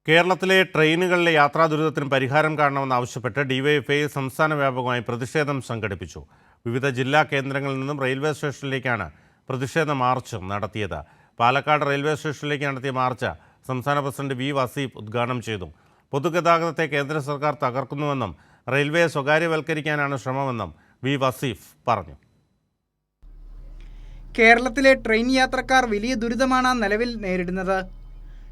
കേരളത്തിലെ ട്രെയിനുകളിലെ യാത്രാ ദുരിതത്തിന് പരിഹാരം കാണണമെന്നാവശ്യപ്പെട്ട് ഡിവൈഎഫ്ഐ സംസ്ഥാന വ്യാപകമായി പ്രതിഷേധം സംഘടിപ്പിച്ചു. വിവിധ ജില്ലാ കേന്ദ്രങ്ങളിൽ നിന്നും റെയിൽവേ സ്റ്റേഷനിലേക്കാണ് പ്രതിഷേധ മാർച്ച് നടത്തിയത്. പാലക്കാട് റെയിൽവേ സ്റ്റേഷനിലേക്ക് നടത്തിയ മാർച്ച് സംസ്ഥാന പ്രസിഡന്റ് വി വസീഫ് ഉദ്ഘാടനം ചെയ്തു. പൊതുഗതാഗതത്തെ കേന്ദ്ര സർക്കാർ തകർക്കുന്നുവെന്നും റെയിൽവേ സ്വകാര്യവൽക്കരിക്കാനാണ് ശ്രമമെന്നും വി വസീഫ് പറഞ്ഞു. കേരളത്തിലെ ട്രെയിൻ യാത്രക്കാർ വലിയ ദുരിതമാണ് നിലവിൽ നേരിടുന്നത്.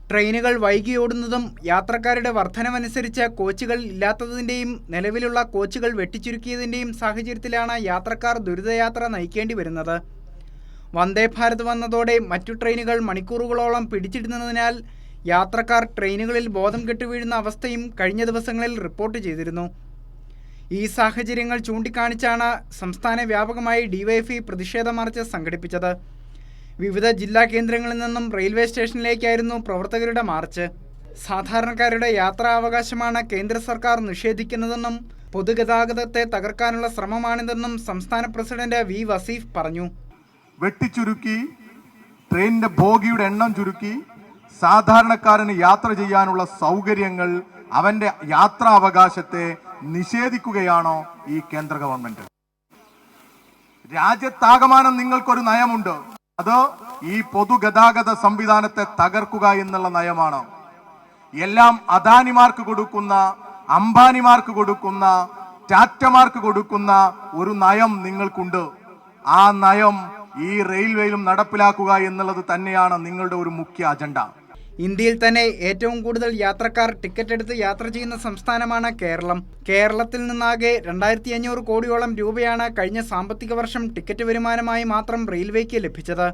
ട്രെയിനുകൾ വൈകിയോടുന്നതും യാത്രക്കാരുടെ വർധനവനുസരിച്ച് കോച്ചുകൾ ഇല്ലാത്തതിൻ്റെയും നിലവിലുള്ള കോച്ചുകൾ വെട്ടിച്ചുരുക്കിയതിൻ്റെയും സാഹചര്യത്തിലാണ് യാത്രക്കാർ ദുരിതയാത്ര നയിക്കേണ്ടി വരുന്നത്. വന്ദേ ഭാരത് വന്നതോടെ മറ്റു ട്രെയിനുകൾ മണിക്കൂറുകളോളം പിടിച്ചിടുന്നതിനാൽ യാത്രക്കാർ ട്രെയിനുകളിൽ ബോധം കെട്ടുവീഴുന്ന അവസ്ഥയും കഴിഞ്ഞ ദിവസങ്ങളിൽ റിപ്പോർട്ട് ചെയ്തിരുന്നു. ഈ സാഹചര്യങ്ങൾ ചൂണ്ടിക്കാണിച്ചാണ് സംസ്ഥാന വ്യാപകമായി ഡിവൈഎഫ്ഐ പ്രതിഷേധ മാർച്ച് സംഘടിപ്പിച്ചത്. വിവിധ ജില്ലാ കേന്ദ്രങ്ങളിൽ നിന്നും റെയിൽവേ സ്റ്റേഷനിലേക്കായിരുന്നു പ്രവർത്തകരുടെ മാർച്ച്. സാധാരണക്കാരുടെ യാത്രാവകാശമാണ് കേന്ദ്ര സർക്കാർ നിഷേധിക്കുന്നതെന്നും പൊതുഗതാഗതത്തെ തകർക്കാനുള്ള ശ്രമമാണിതെന്നും സംസ്ഥാന പ്രസിഡന്റ് വി വസീഫ് പറഞ്ഞു. വെട്ടിച്ചുരുക്കി ട്രെയിനിന്റെ ബോഗിയുടെ എണ്ണം ചുരുക്കി സാധാരണക്കാരന് യാത്ര ചെയ്യാനുള്ള സൗകര്യങ്ങൾ, അവന്റെ യാത്രാവകാശത്തെ നിഷേധിക്കുകയാണോ ഈ കേന്ദ്ര ഗവൺമെന്റ്? രാജ്യത്താകമാനം നിങ്ങൾക്കൊരു നയമുണ്ട്. അത് ഈ പൊതുഗതാഗത സംവിധാനത്തെ തകർക്കുക എന്നുള്ള നയമാണ്. എല്ലാം അദാനിമാർക്ക് കൊടുക്കുന്ന, അംബാനിമാർക്ക് കൊടുക്കുന്ന, ടാറ്റമാർക്ക് കൊടുക്കുന്ന ഒരു നയം നിങ്ങൾക്കുണ്ട്. ആ നയം ഈ റെയിൽവേയിലും നടപ്പിലാക്കുക എന്നുള്ളത് തന്നെയാണ് നിങ്ങളുടെ ഒരു മുഖ്യ അജണ്ട. ഇന്ത്യയിൽ തന്നെ ഏറ്റവും കൂടുതൽ യാത്രക്കാർ ടിക്കറ്റ് എടുത്ത് യാത്ര ചെയ്യുന്ന സംസ്ഥാനമാണ് കേരളം. കേരളത്തിൽ നിന്നാകെ 2500 കോടിയോളം രൂപയാണ് കഴിഞ്ഞ സാമ്പത്തിക വർഷം ടിക്കറ്റ് വരുമാനമായി മാത്രം റെയിൽവേക്ക് ലഭിച്ചത്.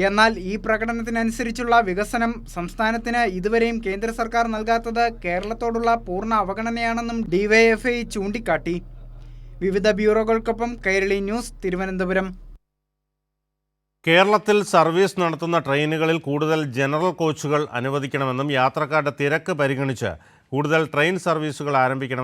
എന്നാൽ ഈ പ്രകടനത്തിനനുസരിച്ചുള്ള വികസനം സംസ്ഥാനത്തിന് ഇതുവരെയും കേന്ദ്ര സർക്കാർ നൽകാത്തത് കേരളത്തോടുള്ള പൂർണ്ണ അവഗണനയാണെന്നും ഡിവൈഎഫ്ഐ ചൂണ്ടിക്കാട്ടി. വിവിധ ബ്യൂറോകൾക്കൊപ്പം കൈരളി ന്യൂസ്, തിരുവനന്തപുരം. കേരളത്തിൽ സർവീസ് നടത്തുന്ന ട്രെയിനുകളിൽ കൂടുതൽ ജനറൽ കോച്ചുകൾ അനുവദിക്കണമെന്നും യാത്രക്കാരുടെ തിരക്ക് പരിഗണിച്ച് കൂടുതൽ ട്രെയിൻ സർവീസുകൾ ആരംഭിക്കണം